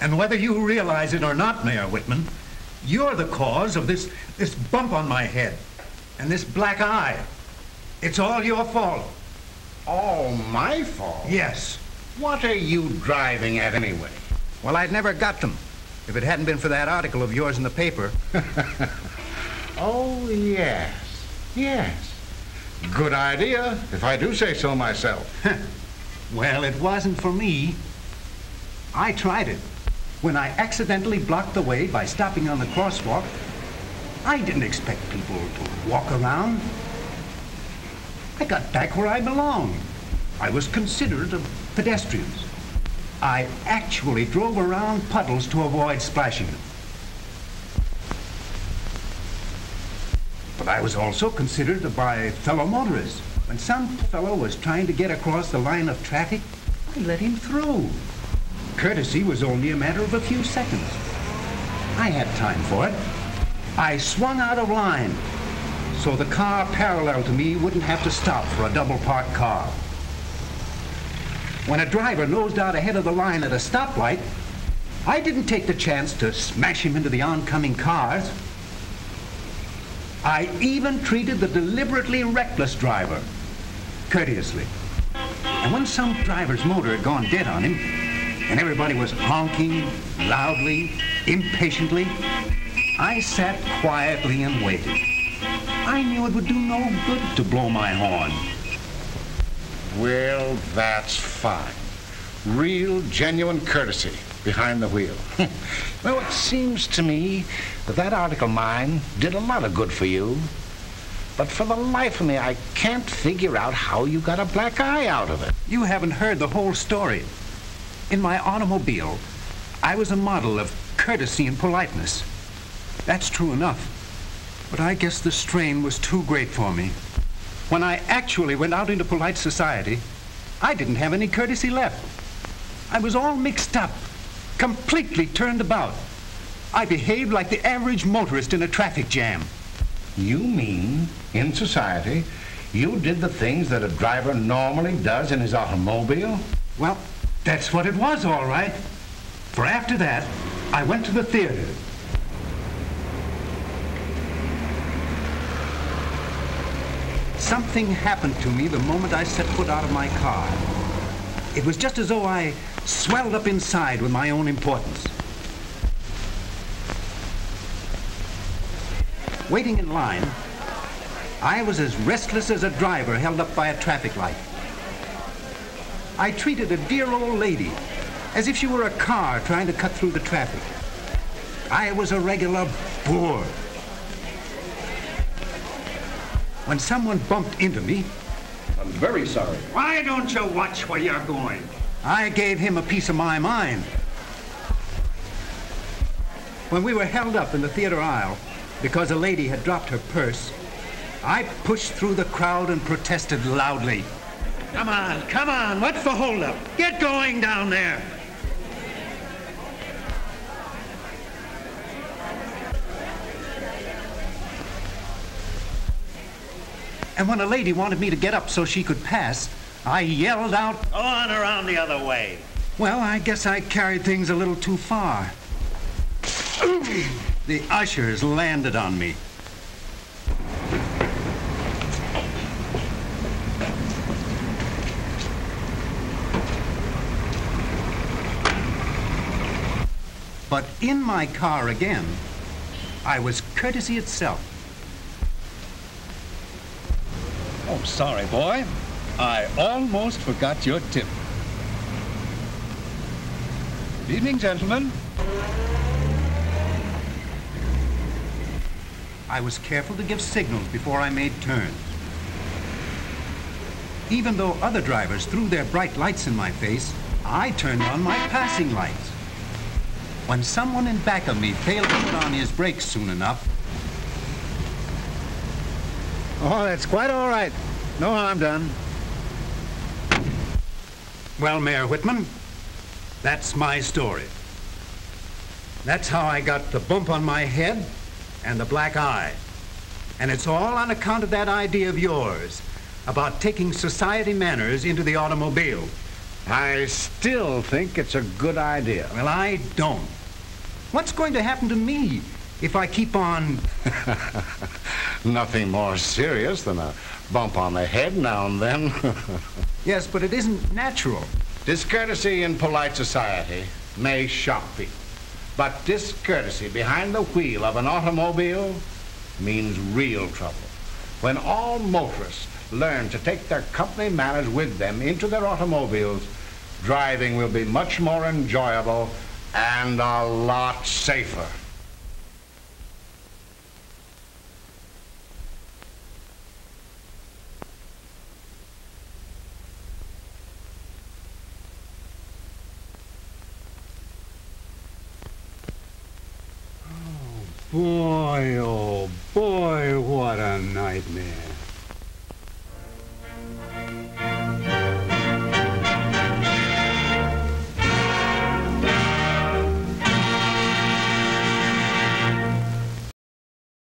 And whether you realize it or not, Mayor Whitman, you're the cause of this bump on my head and this black eye. It's all your fault. All my fault? Yes. What are you driving at anyway? Well, I'd never got them if it hadn't been for that article of yours in the paper. Oh, yes. Yes. Good idea, if I do say so myself. Well, it wasn't for me. I tried it. When I accidentally blocked the way by stopping on the crosswalk, I didn't expect people to walk around. I got back where I belonged. I was considerate of pedestrians. I actually drove around puddles to avoid splashing them. But I was also considered by fellow motorists. When some fellow was trying to get across the line of traffic, I let him through. Courtesy was only a matter of a few seconds. I had time for it. I swung out of line so the car parallel to me wouldn't have to stop for a double-parked car. When a driver nosed out ahead of the line at a stoplight, I didn't take the chance to smash him into the oncoming cars. I even treated the deliberately reckless driver courteously. And when some driver's motor had gone dead on him, and everybody was honking loudly, impatiently, I sat quietly and waited. I knew it would do no good to blow my horn. Well, that's fine. Real, genuine courtesy behind the wheel. Well, it seems to me that article of mine did a lot of good for you. But for the life of me, I can't figure out how you got a black eye out of it. You haven't heard the whole story. In my automobile, I was a model of courtesy and politeness. That's true enough. But I guess the strain was too great for me. When I actually went out into polite society, I didn't have any courtesy left. I was all mixed up, completely turned about. I behaved like the average motorist in a traffic jam. You mean, in society, you did the things that a driver normally does in his automobile? Well, that's what it was, all right. For after that, I went to the theater. Something happened to me the moment I set foot out of my car. It was just as though I swelled up inside with my own importance. Waiting in line, I was as restless as a driver held up by a traffic light. I treated a dear old lady as if she were a car trying to cut through the traffic. I was a regular bore. When someone bumped into me, I'm very sorry. why don't you watch where you're going? I gave him a piece of my mind. When we were held up in the theater aisle because a lady had dropped her purse, I pushed through the crowd and protested loudly. Come on, what's the holdup? Get going down there. And when a lady wanted me to get up so she could pass, I yelled out, "Go on around the other way." Well, I guess I carried things a little too far. The ushers landed on me. But in my car again, I was courtesy itself. Oh, sorry, boy. I almost forgot your tip. Good evening, gentlemen. I was careful to give signals before I made turns. Even though other drivers threw their bright lights in my face, I turned on my passing lights. When someone in back of me failed to put on his brakes soon enough... Oh, that's quite all right. No harm done. Well, Mayor Whitman, that's my story. That's how I got the bump on my head and the black eye. And it's all on account of that idea of yours about taking society manners into the automobile. I still think it's a good idea. Well, I don't. What's going to happen to me if I keep on... Nothing more serious than a bump on the head now and then. Yes, but it isn't natural. Discourtesy in polite society may shock people, but discourtesy behind the wheel of an automobile means real trouble. When all motorists learn to take their company manners with them into their automobiles, driving will be much more enjoyable and a lot safer. Boy, oh boy, what a nightmare.